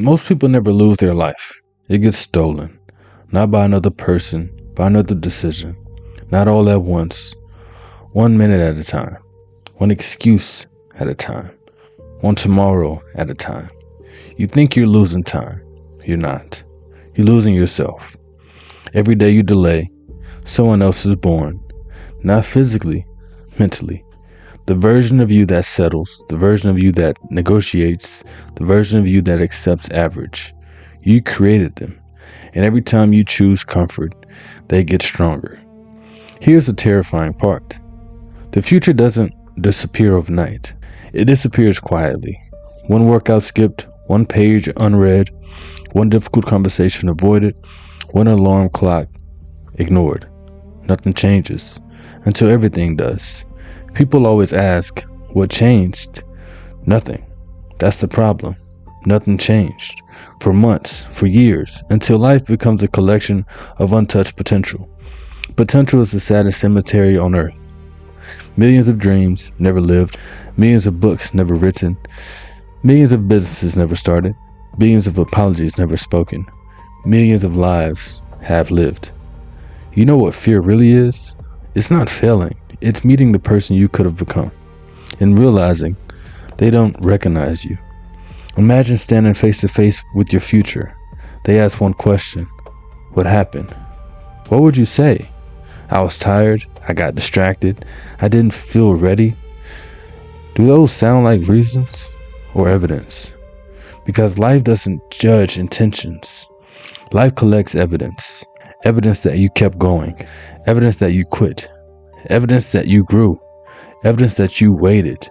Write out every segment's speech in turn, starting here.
Most people never lose their life. It gets stolen. Not by another person, by another decision. Not all at once. 1 minute at a time. One excuse at a time. One tomorrow at a time. You think you're losing time. You're not. You're losing yourself. Every day you delay, someone else is born. Not physically, mentally. The version of you that settles, the version of you that negotiates, the version of you that accepts average. You created them. And every time you choose comfort, they get stronger. Here's the terrifying part. The future doesn't disappear overnight. It disappears quietly. One workout skipped, one page unread, one difficult conversation avoided, one alarm clock ignored. Nothing changes until everything does. People always ask, what changed? Nothing. That's the problem. Nothing changed. For months, for years, until life becomes a collection of untouched potential. Potential is the saddest cemetery on earth. Millions of dreams never lived. Millions of books never written. Millions of businesses never started. Billions of apologies never spoken. Millions of lives have lived. You know what fear really is? It's not failing. It's meeting the person you could have become and realizing they don't recognize you. Imagine standing face to face with your future. They ask one question. What happened? What would you say? I was tired. I got distracted. I didn't feel ready. Do those sound like reasons or evidence? Because life doesn't judge intentions. Life collects evidence. Evidence that you kept going. Evidence that you quit. Evidence that you grew. Evidence that you waited.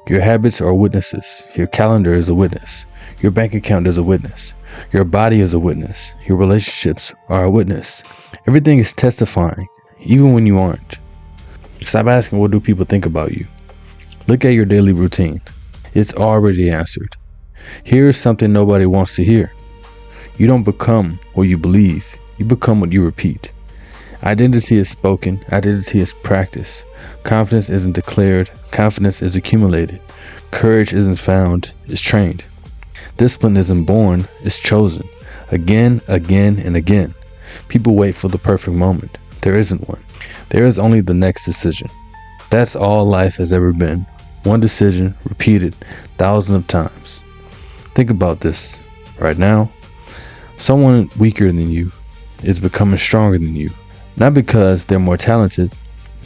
Your habits are witnesses. Your calendar is a witness. Your bank account is a witness. Your body is a witness. Your relationships are a witness. Everything is testifying, even when you aren't. Stop asking, what do people think about you? Look at your daily routine. It's already answered. Here's something nobody wants to hear. You don't become what you believe. You become what you repeat. Identity is spoken. Identity is practiced. Confidence isn't declared. Confidence is accumulated. Courage isn't found. It's trained. Discipline isn't born. It's chosen. Again, again, and again. People wait for the perfect moment. There isn't one. There is only the next decision. That's all life has ever been. One decision repeated thousands of times. Think about this. Right now, someone weaker than you is becoming stronger than you. Not because they're more talented,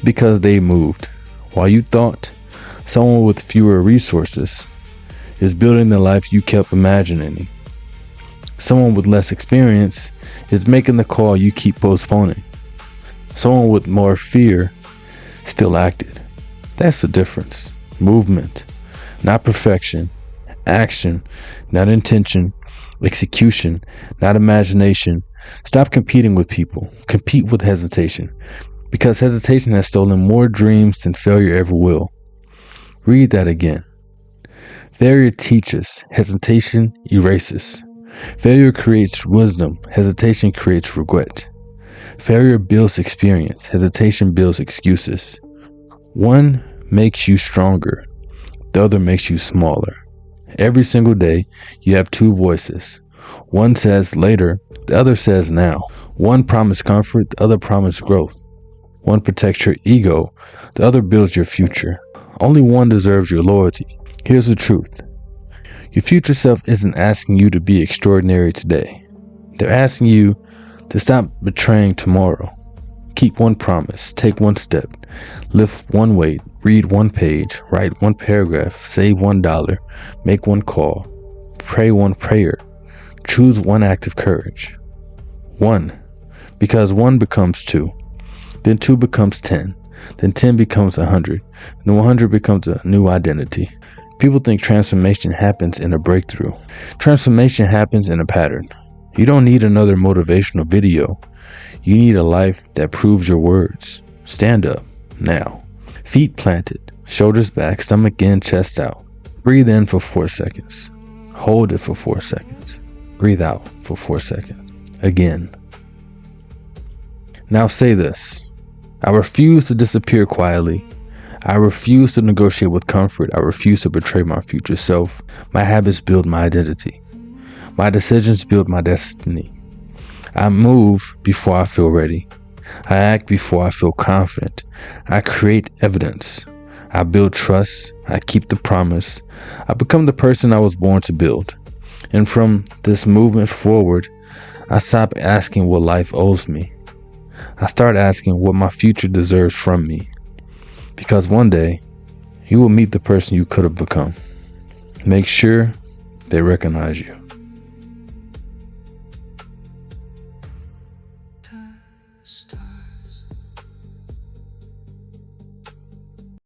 because they moved. While you thought, someone with fewer resources is building the life you kept imagining. Someone with less experience is making the call you keep postponing. Someone with more fear still acted. That's the difference. Movement, not perfection. Action, not intention. Execution, not imagination. Stop competing with people. Compete with hesitation. Because hesitation has stolen more dreams than failure ever will. Read that again. Failure teaches. Hesitation erases. Failure creates wisdom. Hesitation creates regret. Failure builds experience. Hesitation builds excuses. One makes you stronger. The other makes you smaller. Every single day, you have two voices. One says later, the other says now. One promises comfort, the other promises growth. One protects your ego, the other builds your future. Only one deserves your loyalty. Here's the truth. Your future self isn't asking you to be extraordinary today. They're asking you to stop betraying tomorrow. Keep one promise, take one step, lift one weight, read one page, write one paragraph, save $1, make one call, pray one prayer, choose one act of courage. One, because one becomes two, then two becomes 10, then 10 becomes 100, then 100 becomes a new identity. People think transformation happens in a breakthrough. Transformation happens in a pattern. You don't need another motivational video. You need a life that proves your words. Stand up, now. Feet planted, shoulders back, stomach in, chest out. Breathe in for 4 seconds. Hold it for 4 seconds. Breathe out for 4 seconds. Again. Now say this. I refuse to disappear quietly. I refuse to negotiate with comfort. I refuse to betray my future self. My habits build my identity. My decisions build my destiny. I move before I feel ready. I act before I feel confident. I create evidence. I build trust. I keep the promise. I become the person I was born to build. And from this movement forward, I stop asking what life owes me. I start asking what my future deserves from me. Because one day, you will meet the person you could have become. Make sure they recognize you.